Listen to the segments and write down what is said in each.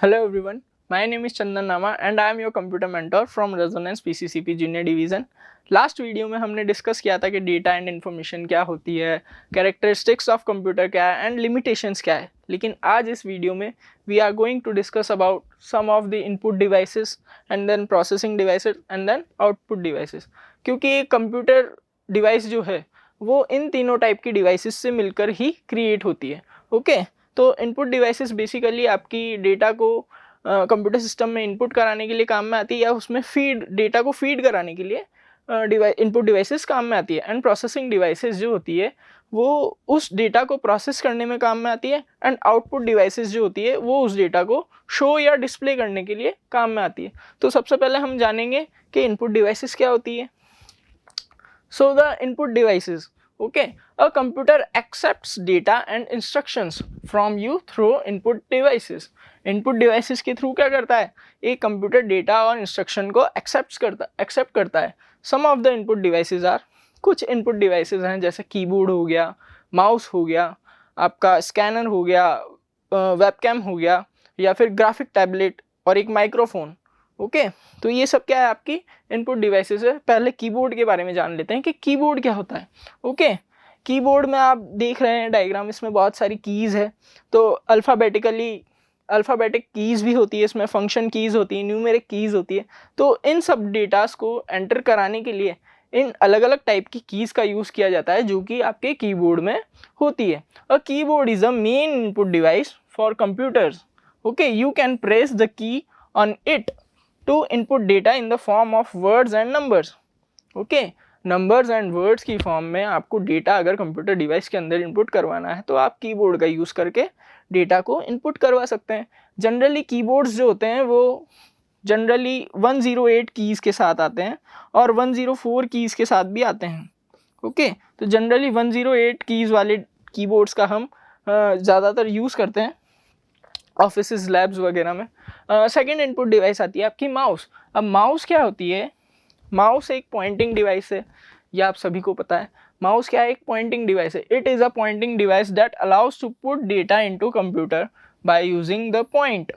Hello everyone, my name is Chandan Nama and I am your computer mentor from Resonance PCCP Junior Division. Last video में हमने discuss किया था कि data and information क्या होती है, कैरेक्टरिस्टिक्स ऑफ कंप्यूटर क्या है एंड लिमिटेशंस क्या है। लेकिन आज इस वीडियो में we are going to discuss about some of the input devices and then processing devices and then output devices. क्योंकि एक कंप्यूटर डिवाइस जो है वो इन तीनों टाइप की डिवाइसेस से मिलकर ही क्रिएट होती है। ओके तो इनपुट डिवाइसेस बेसिकली आपकी डेटा को कंप्यूटर सिस्टम में इनपुट कराने के लिए काम में आती है या उसमें डेटा को फीड कराने के लिए इनपुट डिवाइसेस काम में आती है। एंड प्रोसेसिंग डिवाइसेस जो होती है वो उस डेटा को प्रोसेस करने में काम में आती है। एंड आउटपुट डिवाइसेस जो होती है वो उस डेटा को शो या डिस्प्ले करने के लिए काम में आती है। तो सबसे पहले हम जानेंगे कि इनपुट डिवाइसेस क्या होती है। So the input devices, okay, a computer accepts data and instructions from you through input devices. Input devices के थ्रू क्या करता है, एक कंप्यूटर डेटा और इंस्ट्रक्शन को एक्सेप्ट करता है। Some of the input devices are, कुछ इनपुट डिवाइसेस हैं जैसे कीबोर्ड हो गया, माउस हो गया, आपका स्कैनर हो गया, वेबकैम हो गया, या फिर ग्राफिक टैबलेट और एक माइक्रोफोन। ओके तो ये सब क्या है, आपकी इनपुट डिवाइसेस है। पहले कीबोर्ड के बारे में जान लेते हैं कि कीबोर्ड क्या होता है। ओके कीबोर्ड में आप देख रहे हैं डायग्राम, इसमें बहुत सारी कीज़ है। तो अल्फ़ाबेटिक कीज़ भी होती है, इसमें फंक्शन कीज़ होती है, न्यूमेरिक कीज़ होती है। तो इन सब डेटास को एंटर कराने के लिए इन अलग अलग टाइप की कीज़ का यूज़ किया जाता है जो कि आपके कीबोर्ड में होती है। A keyboard is a main input device for computers. Okay you can press the key on it to input data in the form of words and numbers. Okay numbers and words की form में आपको data अगर computer device के अंदर input करवाना है तो आप कीबोर्ड का यूज़ करके डेटा को इनपुट करवा सकते हैं। जनरली कीबोर्ड्स जो होते हैं वो जनरली 108 कीज़ के साथ आते हैं और 104 कीज़ के साथ भी आते हैं। ओके तो जनरली 108 कीज़ वाले कीबोर्ड्स का हम ज़्यादातर यूज़ करते हैं ऑफिस लैब्स वगैरह में। सेकेंड इनपुट डिवाइस आती है आपकी माउस। अब माउस क्या होती है, माउस एक पॉइंटिंग डिवाइस है, यह आप सभी को पता है। माउस क्या है, एक पॉइंटिंग डिवाइस है। It is a pointing device that allows to put data into computer by using the point.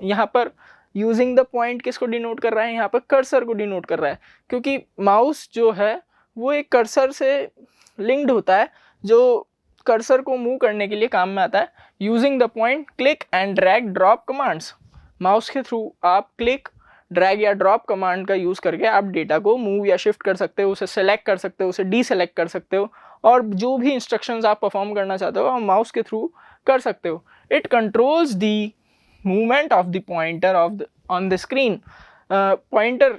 यहाँ पर यूजिंग द पॉइंट किसको डिनोट कर रहा है, यहाँ पर कर्सर को डिनोट कर रहा है, क्योंकि माउस जो है वो एक कर्सर से लिंक्ड होता है जो कर्सर को मूव करने के लिए काम में आता है। Using the point, click and drag drop commands. Mouse के थ्रू आप क्लिक, ड्रैग या ड्रॉप कमांड का यूज़ करके आप डेटा को मूव या शिफ्ट कर सकते हो, उसे सेलेक्ट कर सकते हो, उसे डीसेलेक्ट कर सकते हो, और जो भी इंस्ट्रक्शंस आप परफॉर्म करना चाहते हो आप माउस के थ्रू कर सकते हो। It controls the movement of the pointer on the screen. Pointer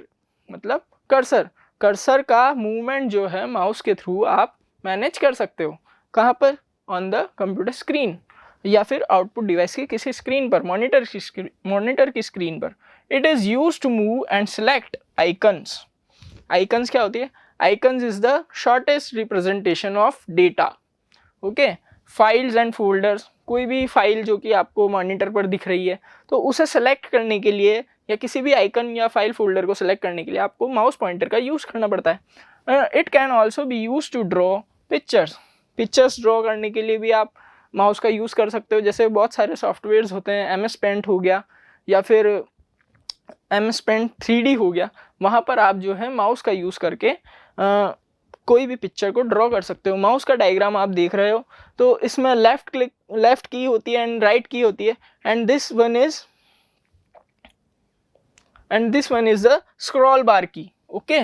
मतलब कर्सर, कर्सर का मूवमेंट जो है माउस के थ्रू आप मैनेज कर सकते हो। कहाँ पर, ऑन द कंप्यूटर स्क्रीन या फिर आउटपुट डिवाइस की किसी स्क्रीन पर, मॉनिटर की स्क्रीन पर। It is use to move and select icons. Icons क्या होती है, icons is the shortest representation of data. Okay files and folders, कोई भी फाइल जो कि आपको मॉनिटर पर दिख रही है तो उसे सेलेक्ट करने के लिए या किसी भी आइकन या फाइल फोल्डर को सेलेक्ट करने के लिए आपको माउस पॉइंटर का यूज़ करना पड़ता है। It can also be use to draw pictures draw करने के लिए भी आप माउस का यूज़ कर सकते हो। जैसे बहुत सारे सॉफ्टवेयर्स होते हैं, MS पेंट हो गया या फिर MS पेंट 3D हो गया, वहाँ पर आप जो है माउस का यूज़ करके कोई भी पिक्चर को ड्रॉ कर सकते हो। माउस का डायग्राम आप देख रहे हो तो इसमें लेफ्ट की होती है एंड राइट की होती है, and this one is the scroll बार की। ओके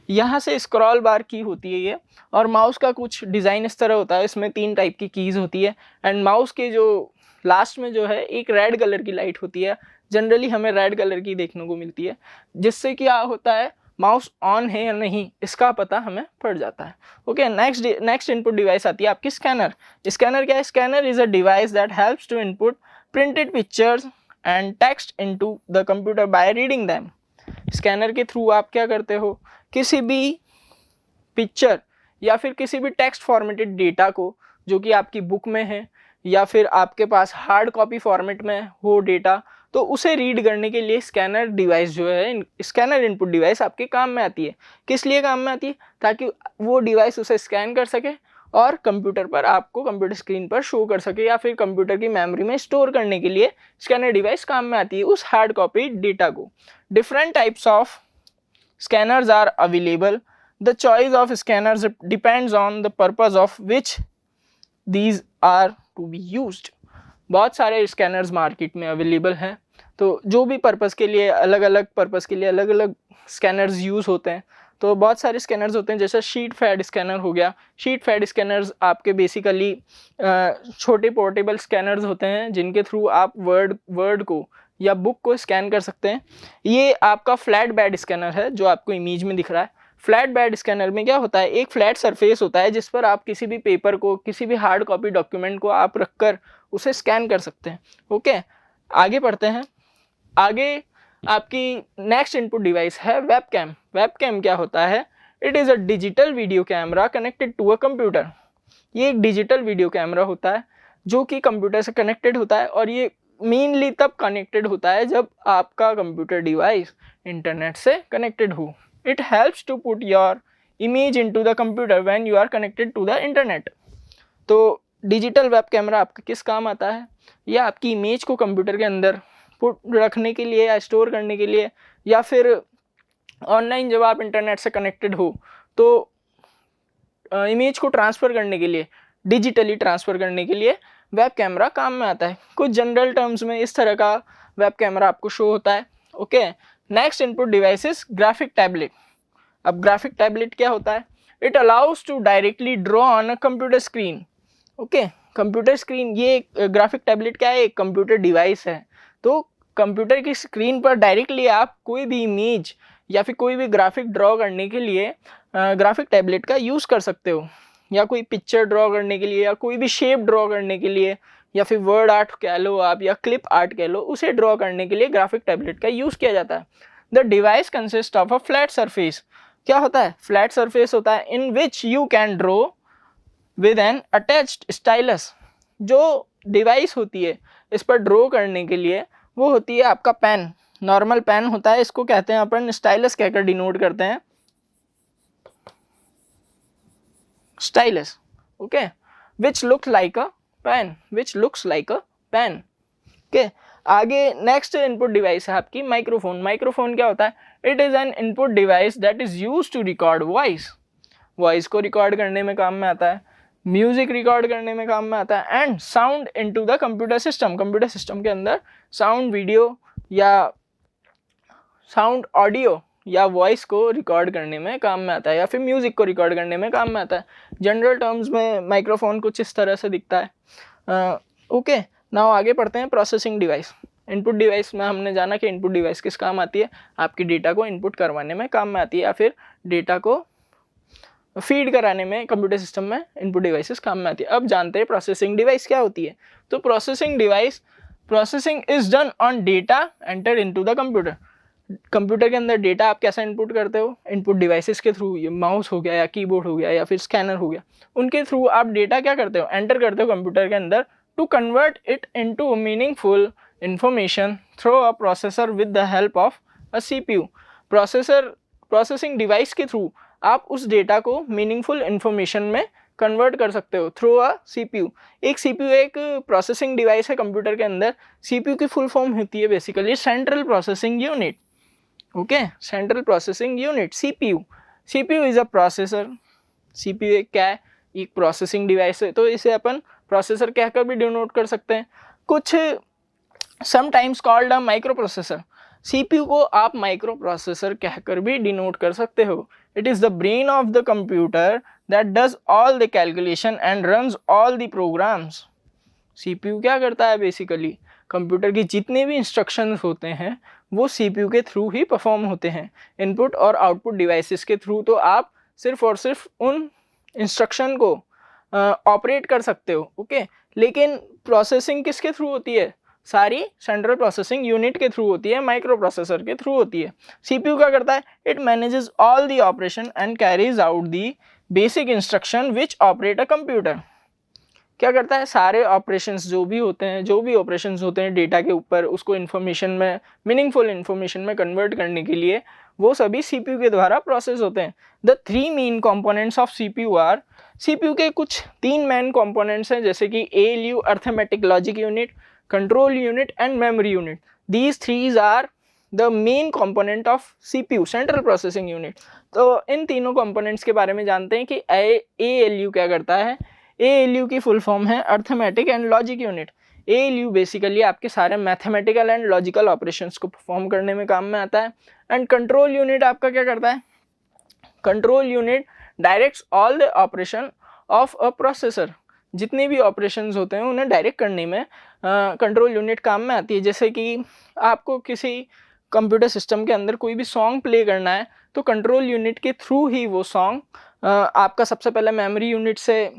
यहाँ से स्क्रॉल बार की होती है ये, और माउस का कुछ डिज़ाइन इस तरह होता है, इसमें 3 टाइप की कीज़ होती है। एंड माउस के जो लास्ट में जो है एक रेड कलर की लाइट होती है, जनरली हमें रेड कलर की देखने को मिलती है, जिससे क्या होता है माउस ऑन है या नहीं इसका पता हमें पड़ जाता है। ओके नेक्स्ट इनपुट डिवाइस आती है आपकी स्कैनर। स्कैनर क्या है, scanner is a device that helps to input printed pictures and text into the computer by reading them. Scanner के थ्रू आप क्या करते हो, किसी भी पिक्चर या फिर किसी भी टेक्स्ट फॉर्मेटेड डेटा को जो कि आपकी बुक में है या फिर आपके पास हार्ड कॉपी फॉर्मेट में हो डेटा, तो उसे रीड करने के लिए स्कैनर डिवाइस जो है, स्कैनर इनपुट डिवाइस आपके काम में आती है। किस लिए काम में आती है, ताकि वो डिवाइस उसे स्कैन कर सके और कंप्यूटर पर आपको कंप्यूटर स्क्रीन पर शो कर सके या फिर कंप्यूटर की मेमोरी में स्टोर करने के लिए स्कैनर डिवाइस काम में आती है उस हार्ड कॉपी डेटा को। Different types of scanners are available. The choice of scanners depends on the purpose of which these are to be used. बहुत सारे स्कैनर्स मार्केट में अवेलेबल हैं, तो जो भी पर्पज़ के लिए अलग अलग पर्पज़ के लिए अलग अलग स्कैनर्स यूज़ होते हैं। तो बहुत सारे स्कैनर्स होते हैं, जैसे शीट फैड स्कैनर हो गया। शीट फैड स्कैनर्स आपके बेसिकली छोटे पोर्टेबल स्कैनर्स होते हैं जिनके थ्रू आप वर्ड को या बुक को स्कैन कर सकते हैं। ये आपका फ्लैट बेड स्कैनर है जो आपको इमेज में दिख रहा है। फ्लैट बेड स्कैनर में क्या होता है, एक फ्लैट सरफेस होता है जिस पर आप किसी भी पेपर को, किसी भी हार्ड कॉपी डॉक्यूमेंट को आप रखकर उसे स्कैन कर सकते हैं। ओके, आगे बढ़ते हैं। आगे आपकी नेक्स्ट इनपुट डिवाइस है वेबकैम। वेबकैम क्या होता है? It is a digital video camera connected to a computer. ये एक डिजिटल वीडियो कैमरा होता है जो कि कंप्यूटर से कनेक्टेड होता है, और ये मेनली तब कनेक्टेड होता है जब आपका कंप्यूटर डिवाइस इंटरनेट से कनेक्टेड हो। It helps to put your image into the computer when you are connected to the internet. तो डिजिटल वेब कैमरा आपका किस काम आता है? यह आपकी इमेज को कंप्यूटर के अंदर पुट रखने के लिए या स्टोर करने के लिए, या फिर ऑनलाइन जब आप इंटरनेट से कनेक्टेड हो तो इमेज को ट्रांसफ़र करने के लिए, डिजिटली ट्रांसफ़र करने के लिए वेब कैमरा काम में आता है। कुछ जनरल टर्म्स में इस तरह का वेब कैमरा आपको शो होता है। Okay, next input device is graphic tablet. अब ग्राफिक टैबलेट क्या होता है? It allows to directly draw on a computer screen. Okay, computer screen, ये ग्राफिक टैबलेट क्या है? एक कंप्यूटर डिवाइस है। तो कंप्यूटर की स्क्रीन पर डायरेक्टली आप कोई भी इमेज या फिर कोई भी ग्राफिक ड्रॉ करने के लिए ग्राफिक टैबलेट का यूज़ कर सकते हो, या कोई पिक्चर ड्रॉ करने के लिए, या कोई भी शेप ड्रॉ करने के लिए, या फिर वर्ड आर्ट कह लो आप, या क्लिप आर्ट कह लो, उसे ड्रॉ करने के लिए ग्राफिक टैबलेट का यूज़ किया जाता है। The device consist of a flat surface. क्या होता है? फ्लैट सरफेस होता है in which you can draw with an attached stylus. जो डिवाइस होती है इस पर ड्रॉ करने के लिए वो होती है आपका पेन, नॉर्मल पेन होता है, इसको कहते हैं अपन स्टाइलस कहकर डिनोट करते हैं, stylus. Okay, which looks like a pen, which looks like a pen. Okay, आगे नेक्स्ट इनपुट डिवाइस है आपकी माइक्रोफोन। माइक्रोफोन क्या होता है? It is an input device that is use to record voice. Voice को record करने में काम में आता है, म्यूजिक रिकॉर्ड करने में काम में आता है, and sound into the computer system. Computer system के अंदर साउंड वीडियो या साउंड ऑडियो या वॉइस को रिकॉर्ड करने में काम में आता है, या फिर म्यूज़िक को रिकॉर्ड करने में काम में आता है। जनरल टर्म्स में माइक्रोफोन कुछ इस तरह से दिखता है। ओके, नाउ आगे पढ़ते हैं प्रोसेसिंग डिवाइस। इनपुट डिवाइस में हमने जाना कि इनपुट डिवाइस किस काम आती है? आपकी डेटा को इनपुट करवाने में काम में आती है, या फिर डेटा को फीड कराने में कंप्यूटर सिस्टम में इनपुट डिवाइसेस काम में आती है। अब जानते हैं प्रोसेसिंग डिवाइस क्या होती है। तो processing device, processing is done on data enter into the computer. Computer के अंदर डेटा आप कैसा इनपुट करते हो? इनपुट डिवाइसेस के थ्रू। ये माउस हो गया, या कीबोर्ड हो गया, या फिर स्कैनर हो गया, उनके थ्रू आप डेटा क्या करते हो? एंटर करते हो कंप्यूटर के अंदर, to convert it into meaningful information through a processor with the help of a CPU. Processing device के थ्रू आप उस डेटा को मीनिंगफुल इंफॉर्मेशन में कन्वर्ट कर सकते हो थ्रू अ सीपीयू। एक सीपीयू एक प्रोसेसिंग डिवाइस है कंप्यूटर के अंदर। सीपीयू की फुल फॉर्म होती है basically central processing unit. Okay, central processing unit, CPU. CPU is a processor. CPU एक क्या है? एक प्रोसेसिंग डिवाइस है, तो इसे अपन प्रोसेसर कहकर भी डिनोट कर सकते हैं। कुछ sometimes called a micro processor. CPU को आप माइक्रो प्रोसेसर कहकर भी डिनोट कर सकते हो। It is the brain of the computer that does all the calculation and runs all the programs. CPU क्या करता है? बेसिकली कंप्यूटर की जितने भी इंस्ट्रक्शंस होते हैं वो सीपीयू के थ्रू ही परफॉर्म होते हैं। इनपुट और आउटपुट डिवाइसेस के थ्रू तो आप सिर्फ और सिर्फ उन इंस्ट्रक्शन को ऑपरेट कर सकते हो। ओके, लेकिन प्रोसेसिंग किसके थ्रू होती है? सारी सेंट्रल प्रोसेसिंग यूनिट के थ्रू होती है, माइक्रो प्रोसेसर के थ्रू होती है। सीपीयू क्या करता है? It manages all the operation and carries out the basic instruction which operate a computer. क्या करता है, सारे ऑपरेशंस जो भी ऑपरेशंस होते हैं डेटा के ऊपर, उसको इन्फॉर्मेशन में, मीनिंगफुल इन्फॉर्मेशन में कन्वर्ट करने के लिए वो सभी सीपीयू के द्वारा प्रोसेस होते हैं। The 3 main components of CPU are, CPU के कुछ 3 मेन कंपोनेंट्स हैं, जैसे कि ALU arithmetic logic unit, control unit and memory unit. These 3 are the main component of CPU, central processing unit. तो इन तीनों कंपोनेंट्स के बारे में जानते हैं कि एएलयू क्या करता है। एएलयू की फुल फॉर्म है arithmetic and logic unit. ALU basically आपके सारे मैथमेटिकल एंड लॉजिकल ऑपरेशंस को परफॉर्म करने में काम में आता है। एंड कंट्रोल यूनिट आपका क्या करता है, control unit directs all the operation of a processor. जितने भी ऑपरेशंस होते हैं उन्हें डायरेक्ट करने में कंट्रोल यूनिट काम में आती है। जैसे कि आपको किसी कंप्यूटर सिस्टम के अंदर कोई भी सॉन्ग प्ले करना है तो कंट्रोल यूनिट के थ्रू ही वो सॉन्ग आपका सबसे पहले मेमोरी यूनिट से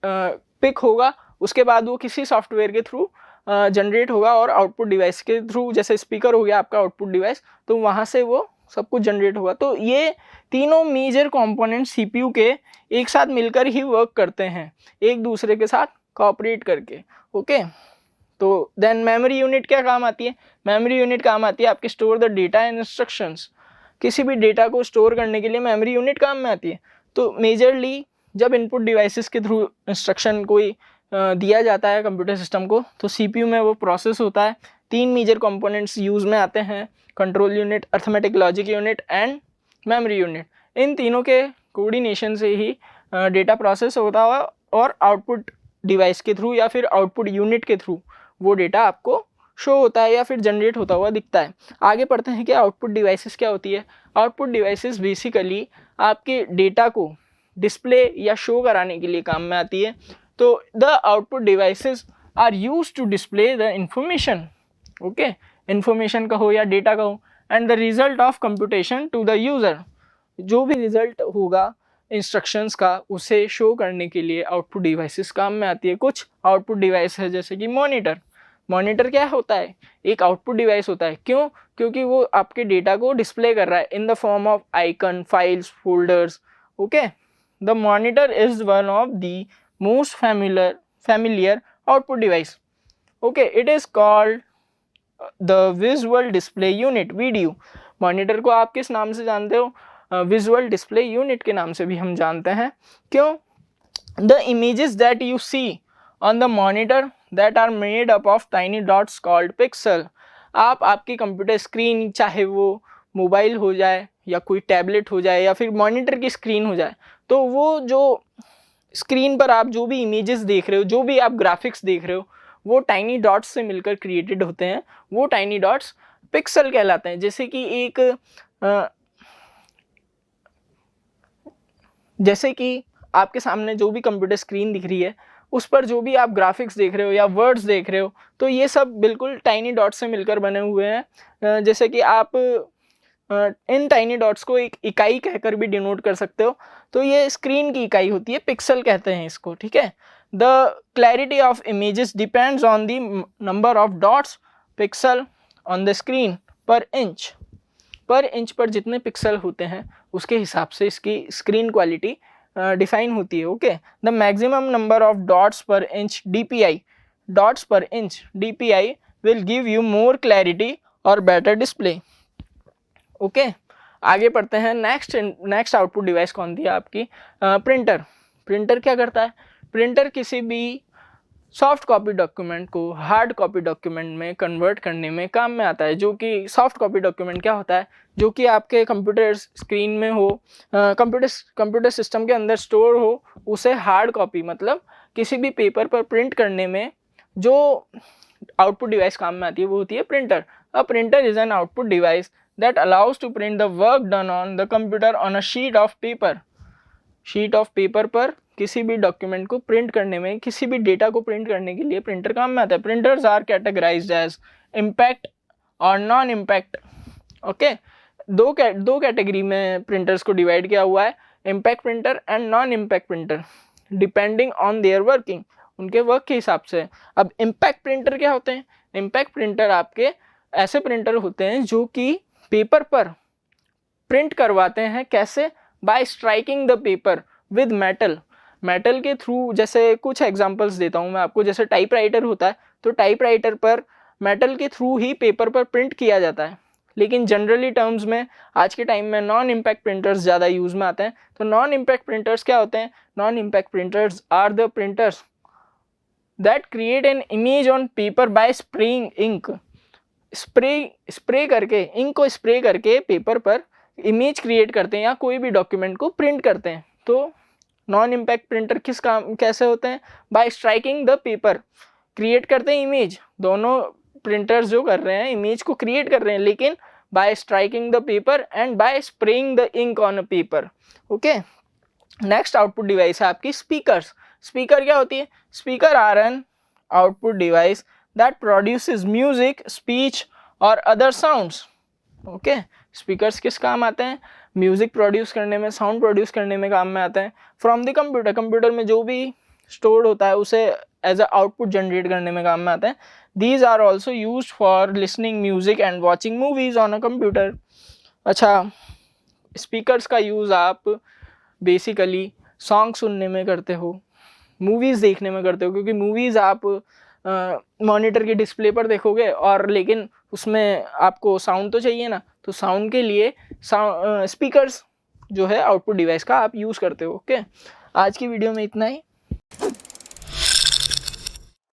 पिक होगा, उसके बाद वो किसी सॉफ्टवेयर के थ्रू जनरेट होगा और आउटपुट डिवाइस के थ्रू, जैसे स्पीकर हो गया आपका आउटपुट डिवाइस, तो वहाँ से वो सब कुछ जनरेट होगा। तो ये तीनों मेजर कंपोनेंट सीपीयू के एक साथ मिलकर ही वर्क करते हैं, एक दूसरे के साथ कोऑपरेट करके। ओके, तो देन मेमोरी यूनिट क्या काम आती है, मेमोरी यूनिट काम आती है आपके store the data and instructions. किसी भी डेटा को स्टोर करने के लिए मेमोरी यूनिट काम में आती है। तो मेजरली जब इनपुट डिवाइसेस के थ्रू इंस्ट्रक्शन कोई दिया जाता है कंप्यूटर सिस्टम को, तो सीपीयू में वो प्रोसेस होता है। 3 मेजर कंपोनेंट्स यूज में आते हैं, control unit, arithmetic logic unit and memory unit. इन तीनों के कोऑर्डिनेशन से ही डेटा प्रोसेस होता है और आउटपुट डिवाइस के थ्रू या फिर आउटपुट यूनिट के थ्रू वो डेटा आपको शो होता है या फिर जनरेट होता हुआ दिखता है। आगे पढ़ते हैं कि आउटपुट डिवाइसेस क्या होती है। आउटपुट डिवाइसेस बेसिकली आपके डेटा को डिस्प्ले या शो कराने के लिए काम में आती है। तो the output devices are used to display the information, okay, information कहो या डेटा कहो, and the result of computation to the user. जो भी रिजल्ट होगा इंस्ट्रक्शंस का उसे शो करने के लिए आउटपुट डिवाइसेस काम में आती है। कुछ आउटपुट डिवाइस है जैसे कि मॉनिटर। मॉनिटर क्या होता है, एक आउटपुट डिवाइस होता है। क्यों, क्योंकि वो आपके डेटा को डिस्प्ले कर रहा है इन the form of icon, files, folders. Okay, the monitor is one of the most familiar output device. Okay, it is called the visual display unit, VDU। Monitor को आप किस नाम से जानते हो, विजुअल डिस्प्ले यूनिट के नाम से भी हम जानते हैं। क्यों, the images that you see on the monitor that are made up of tiny dots called pixel। आप आपकी कंप्यूटर स्क्रीन, चाहे वो मोबाइल हो जाए या कोई टैबलेट हो जाए या फिर मॉनिटर की स्क्रीन हो जाए, तो वो जो स्क्रीन पर आप जो भी इमेजेस देख रहे हो, जो भी आप ग्राफिक्स देख रहे हो, वो टाइनी डॉट्स से मिलकर क्रिएटेड होते हैं। वो टाइनी डॉट्स पिक्सल कहलाते हैं। जैसे कि आपके सामने जो भी कंप्यूटर स्क्रीन दिख रही है, उस पर जो भी आप ग्राफिक्स देख रहे हो या वर्ड्स देख रहे हो, तो ये सब बिल्कुल टाइनी डॉट्स से मिलकर बने हुए हैं। जैसे कि आप इन टाइनी डॉट्स को एक इकाई कहकर भी डिनोट कर सकते हो। तो ये स्क्रीन की इकाई होती है, पिक्सल कहते हैं इसको, ठीक है। The clarity of images depends on the number of dots pixel on the screen पर इंच। पर इंच पर जितने पिक्सल होते हैं उसके हिसाब से इसकी स्क्रीन क्वालिटी डिफाइन होती है। Okay, the maximum number of dots पर इंच DPI, डॉट्स पर inch DPI will give you more clarity और बेटर डिस्प्ले। ओके, आगे पढ़ते हैं। नेक्स्ट आउटपुट डिवाइस कौन थी आपकी, प्रिंटर। प्रिंटर क्या करता है, प्रिंटर किसी भी सॉफ्ट कॉपी डॉक्यूमेंट को हार्ड कॉपी डॉक्यूमेंट में कन्वर्ट करने में काम में आता है। जो कि सॉफ्ट कॉपी डॉक्यूमेंट क्या होता है, जो कि आपके कंप्यूटर स्क्रीन में हो, कंप्यूटर सिस्टम के अंदर स्टोर हो, उसे हार्ड कॉपी मतलब किसी भी पेपर पर प्रिंट करने में जो आउटपुट डिवाइस काम में आती है वो होती है printer. A printer is an output device that allows to print the work done on the computer on a sheet of paper। Sheet of paper पर किसी भी डॉक्यूमेंट को प्रिंट करने में, किसी भी डेटा को प्रिंट करने के लिए प्रिंटर काम में आता है। Printers are categorized as impact और नॉन इम्पैक्ट। ओके, दो कैटेगरी में प्रिंटर्स को डिवाइड किया हुआ है, impact printer and non impact printer, depending on their working, उनके वर्क के हिसाब से। अब इम्पैक्ट प्रिंटर क्या होते हैं, इम्पैक्ट प्रिंटर आपके ऐसे प्रिंटर होते हैं जो कि पेपर पर प्रिंट करवाते हैं। कैसे, bye striking the paper with metal. Metal के थ्रू, जैसे कुछ एग्जांपल्स देता हूँ मैं आपको, जैसे टाइपराइटर होता है तो टाइपराइटर पर मेटल के थ्रू ही पेपर पर प्रिंट किया जाता है, लेकिन जनरली टर्म्स में आज के टाइम में नॉन इम्पैक्ट प्रिंटर्स ज़्यादा यूज़ में आते हैं। तो नॉन इम्पैक्ट प्रिंटर्स क्या होते हैं? Non impact printers are the printers that create an image on paper by spraying ink. Spray करके, इंक को स्प्रे करके पेपर पर इमेज क्रिएट करते हैं या कोई भी डॉक्यूमेंट को प्रिंट करते हैं। तो नॉन इम्पैक्ट प्रिंटर किस काम कैसे होते हैं? Bye striking the paper, create करते हैं इमेज। दोनों प्रिंटर्स जो कर रहे हैं इमेज को क्रिएट कर रहे हैं, लेकिन by striking the paper and by spraying the ink on a paper. Okay, next output device है आपकी स्पीकर्स। स्पीकर क्या होती है? Speaker are an output device that produces music, speech और अदर साउंड्स। ओके, स्पीकर्स किस काम आते हैं? म्यूजिक प्रोड्यूस करने में, साउंड प्रोड्यूस करने में काम में आते हैं। फ्रॉम द कंप्यूटर, कंप्यूटर में जो भी स्टोर्ड होता है उसे एज अ आउटपुट जनरेट करने में काम में आते हैं। These are also used for listening music and watching movies on a computer. अच्छा, स्पीकर्स का यूज़ आप बेसिकली सॉन्ग सुनने में करते हो, मूवीज़ देखने में करते हो, क्योंकि मूवीज़ आप मॉनिटर के डिस्प्ले पर देखोगे और लेकिन उसमें आपको साउंड तो चाहिए ना, तो साउंड के लिए स्पीकर्स जो है आउटपुट डिवाइस का आप यूज़ करते हो। ओके, आज की वीडियो में इतना ही।